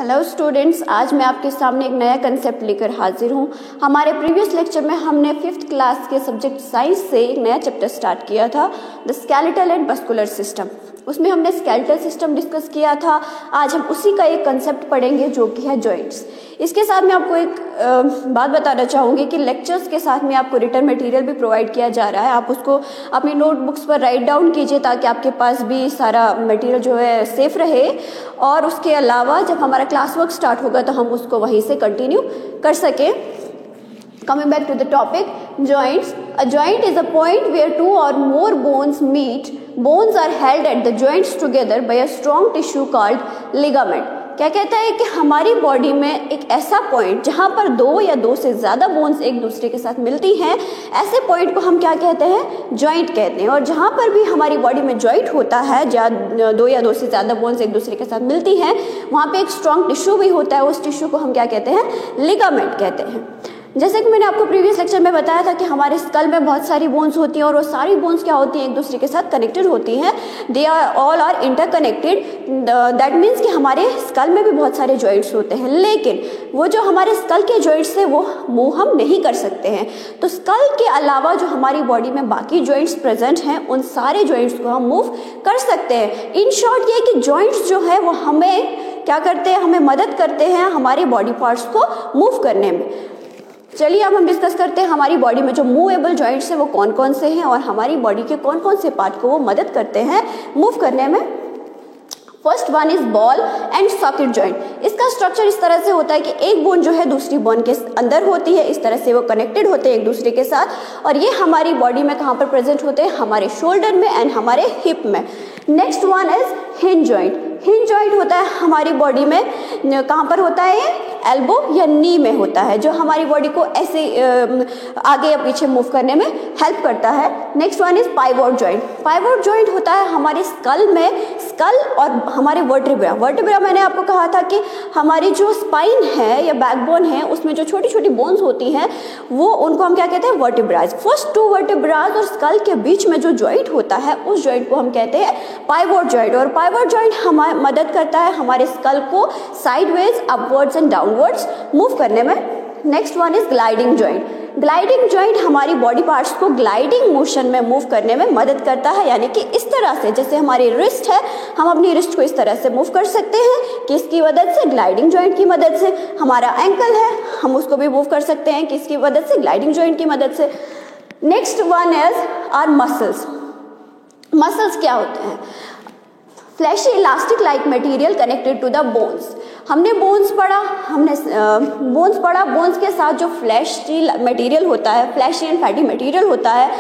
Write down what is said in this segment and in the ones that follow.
Hello students, आज मैं आपके सामने एक नया कंसेप्ट लेकर हाजिर हूँ। हमारे प्रीवियस लेक्चर में हमने 5th क्लास के सब्जेक्ट साइंस से एक नया चैप्टर स्टार्ट किया था, the skeletal and muscular system. उसमें हमने स्केलेटल सिस्टम डिस्कस किया था। आज हम उसी का एक कंसेप्ट पढ़ेंगे जो कि है जॉइंट्स। इसके साथ मैं आपको एक बात बताना चाहूँगी कि लेक्चर्स के साथ में आपको रिटर्न मटेरियल भी प्रोवाइड किया जा रहा है। आप उसको अपनी नोटबुक्स पर राइट डाउन कीजिए ताकि आपके पास भी सारा मटेरियल जो है सेफ रहे। और उसके अलावा जब हमारा क्लास वर्क स्टार्ट होगा तो हम उसको वहीं से कंटिन्यू कर सकें। Coming back to the topic, joints. A joint is a point where two or more bones meet. Bones are held at the joints together by a strong tissue called ligament. क्या कहता है कि हमारी body में एक ऐसा point जहाँ पर दो या दो से ज़्यादा बोन्स एक दूसरे के साथ मिलती हैं, ऐसे पॉइंट को हम क्या कहते हैं? जॉइंट कहते हैं। और जहाँ पर भी हमारी बॉडी में जॉइंट होता है, जहाँ दो या दो से ज़्यादा बोन्स एक दूसरे के साथ मिलती हैं, वहाँ पे एक स्ट्रॉन्ग टिश्यू भी होता है। उस टिश्यू को हम क्या कहते हैं? लिगामेंट कहते हैं। जैसे कि मैंने आपको प्रीवियस लेक्चर में बताया था कि हमारे स्कल में बहुत सारी बोन्स होती हैं और वो सारी बोन्स क्या होती हैं? एक दूसरे के साथ कनेक्टेड होती हैं। They are all are interconnected. That means कि हमारे स्कल में भी बहुत सारे जॉइंट्स होते हैं, लेकिन वो जो हमारे स्कल के जॉइंट्स हैं वो मूव हम नहीं कर सकते हैं। तो स्कल के अलावा जो हमारी बॉडी में बाकी जॉइंट्स प्रेजेंट हैं, उन सारे जॉइंट्स को हम मूव कर सकते हैं। इन शॉर्ट ये कि जॉइंट्स जो है वो हमें क्या करते हैं? हमें मदद करते हैं हमारे बॉडी पार्ट्स को मूव करने में। चलिए अब हम डिस्कस करते हैं हमारी बॉडी में जो मूवेबल जॉइंट्स हैं वो कौन कौन से हैं और हमारी बॉडी के कौन कौन से पार्ट को वो मदद करते हैं मूव करने में। First one is ball and socket joint. इसका स्ट्रक्चर इस तरह से होता है कि एक बोन जो है दूसरी बोन के अंदर होती है, इस तरह से वो कनेक्टेड होते हैं एक दूसरे के साथ। और ये हमारी बॉडी में कहाँ पर प्रेजेंट होते हैं? हमारे शोल्डर में एंड हमारे हिप में। Next one is hinge joint. Hinge joint होता है हमारी बॉडी में, कहाँ पर होता है? ये एल्बो या नी में होता है, जो हमारी बॉडी को ऐसे आगे या पीछे मूव करने में हेल्प करता है। Next one is pivot joint. Pivot joint होता है हमारे स्कल में, स्कल और हमारे वर्टेब्रा। वर्टेब्रा मैंने आपको कहा था कि हमारी जो स्पाइन है या बैकबोन है उसमें जो छोटी छोटी बोन्स होती हैं वो उनको हम क्या कहते हैं? वर्टेब्राज। फर्स्ट टू वर्टेब्राज और स्कल के बीच में जो जॉइंट होता है उस जॉइंट को हम कहते हैं पाइवोट जॉइंट। और पाइवोट जॉइंट हमारी मदद करता है हमारे स्कल को sideways, upwards and downwards move करने में। Next one is gliding joint. Gliding joint हमारी बॉडी पार्ट्स को ग्लाइडिंग मोशन में मूव करने में मदद करता है, यानी कि इस तरह से जैसे हमारी रिस्ट है, हम अपनी रिस्ट को इस तरह से मूव कर सकते हैं किसकी मदद से? ग्लाइडिंग जॉइंट की मदद से। हमारा एंकल है, हम उसको भी मूव कर सकते हैं किसकी मदद से? ग्लाइडिंग जॉइंट की मदद से। Next one is our muscles. Muscles क्या होते हैं? Fleshy elastic like material connected to the bones. हमने बोन्स पढ़ा, बोन्स के साथ जो फ्लैशी मटेरियल होता है, फ्लैशी एंड फैटी मटेरियल होता है,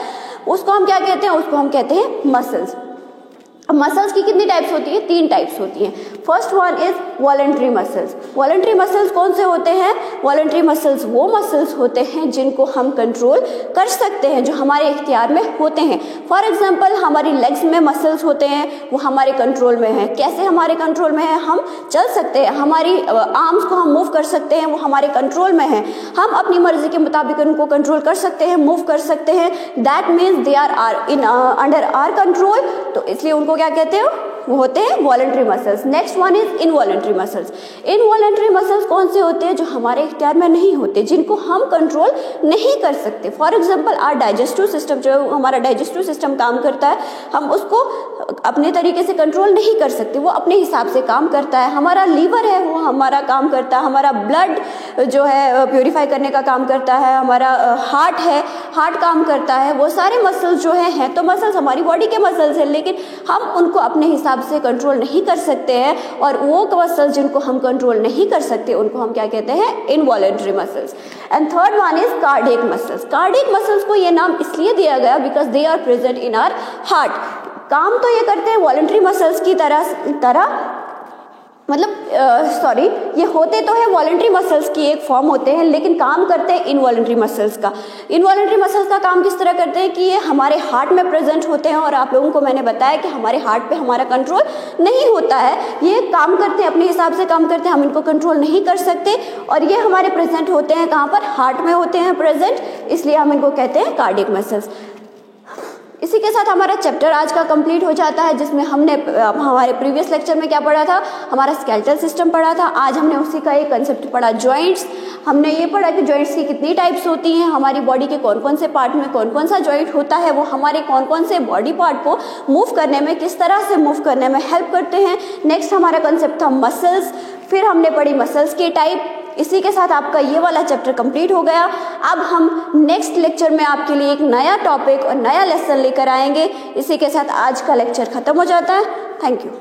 उसको हम क्या कहते हैं? उसको हम कहते हैं मसल्स। अब मसल्स की कितनी टाइप्स होती है? 3 टाइप्स होती हैं। First one is voluntary muscles. Voluntary muscles कौन से होते हैं? वॉलंटरी मसल्स वो मसल्स होते हैं जिनको हम कंट्रोल कर सकते हैं, जो हमारे इख्तियार में होते हैं। फॉर एग्जांपल हमारी लेग्स में मसल्स होते हैं, वो हमारे कंट्रोल में हैं। कैसे हमारे कंट्रोल में है? हम चल सकते हैं, हमारी आर्म्स को हम मूव कर सकते हैं, वो हमारे कंट्रोल में है। हम अपनी मर्जी के मुताबिक उनको कंट्रोल कर सकते हैं, मूव कर सकते हैं। That means they are in under our control, तो इसलिए उनको क्या कहते हो? वो होते हैं voluntary muscles. Next one is involuntary muscles. Involuntary muscles कौन से होते हैं? जो हमारे इख्तियार में नहीं होते, जिनको हम कंट्रोल नहीं कर सकते। For example our digestive system, जो हमारा डाइजेस्टिव सिस्टम काम करता है, हम उसको अपने तरीके से कंट्रोल नहीं कर सकते, वो अपने हिसाब से काम करता है। हमारा लीवर है, वो हमारा काम करता है। हमारा ब्लड जो है प्योरीफाई करने का काम करता है। हमारा हार्ट है, हार्ट काम करता है। वो सारे मसल्स जो हैं तो मसल्स हमारी बॉडी के मसल्स हैं, लेकिन हम उनको अपने हिसाब से कंट्रोल नहीं कर सकते हैं। और वो मसल्स जिनको हम कंट्रोल नहीं कर सकते उनको हम क्या कहते हैं? Involuntary muscles. And third one is cardiac muscles. Cardiac muscles को ये नाम इसलिए दिया गया because they are present in our heart. काम तो ये करते हैं वॉलंटरी मसल्स की तरह ये होते तो है वॉलंटरी मसल्स की एक फॉर्म होते हैं, लेकिन काम करते हैं इनवॉलंटरी मसल्स का। इनवॉलंटरी मसल्स का काम किस तरह करते हैं कि ये हमारे हार्ट में प्रेजेंट होते हैं। और आप लोगों को मैंने बताया कि हमारे हार्ट पे हमारा कंट्रोल नहीं होता है, ये काम करते हैं अपने हिसाब से काम करते हैं, हम इनको कंट्रोल नहीं कर सकते। और ये हमारे प्रेजेंट होते हैं कहाँ पर? हार्ट में होते हैं प्रेजेंट, इसलिए हम इनको कहते हैं कार्डियक मसल्स। इसी के साथ हमारा चैप्टर आज का कंप्लीट हो जाता है, जिसमें हमने हमारे प्रीवियस लेक्चर में क्या पढ़ा था, हमारा स्केलेटल सिस्टम पढ़ा था। आज हमने उसी का एक कंसेप्ट पढ़ा, जॉइंट्स। हमने ये पढ़ा कि जॉइंट्स की कितनी टाइप्स होती हैं, हमारी बॉडी के कौन कौन से पार्ट में कौन कौन सा जॉइंट होता है, वो हमारे कौन कौन से बॉडी पार्ट को मूव करने में, किस तरह से मूव करने में हेल्प करते हैं। नेक्स्ट हमारा कंसेप्ट था मसल्स, फिर हमने पढ़ी मसल्स की टाइप। इसी के साथ आपका ये वाला चैप्टर कंप्लीट हो गया। अब हम नेक्स्ट लेक्चर में आपके लिए एक नया टॉपिक और नया लेसन लेकर आएंगे। इसी के साथ आज का लेक्चर खत्म हो जाता है। Thank you.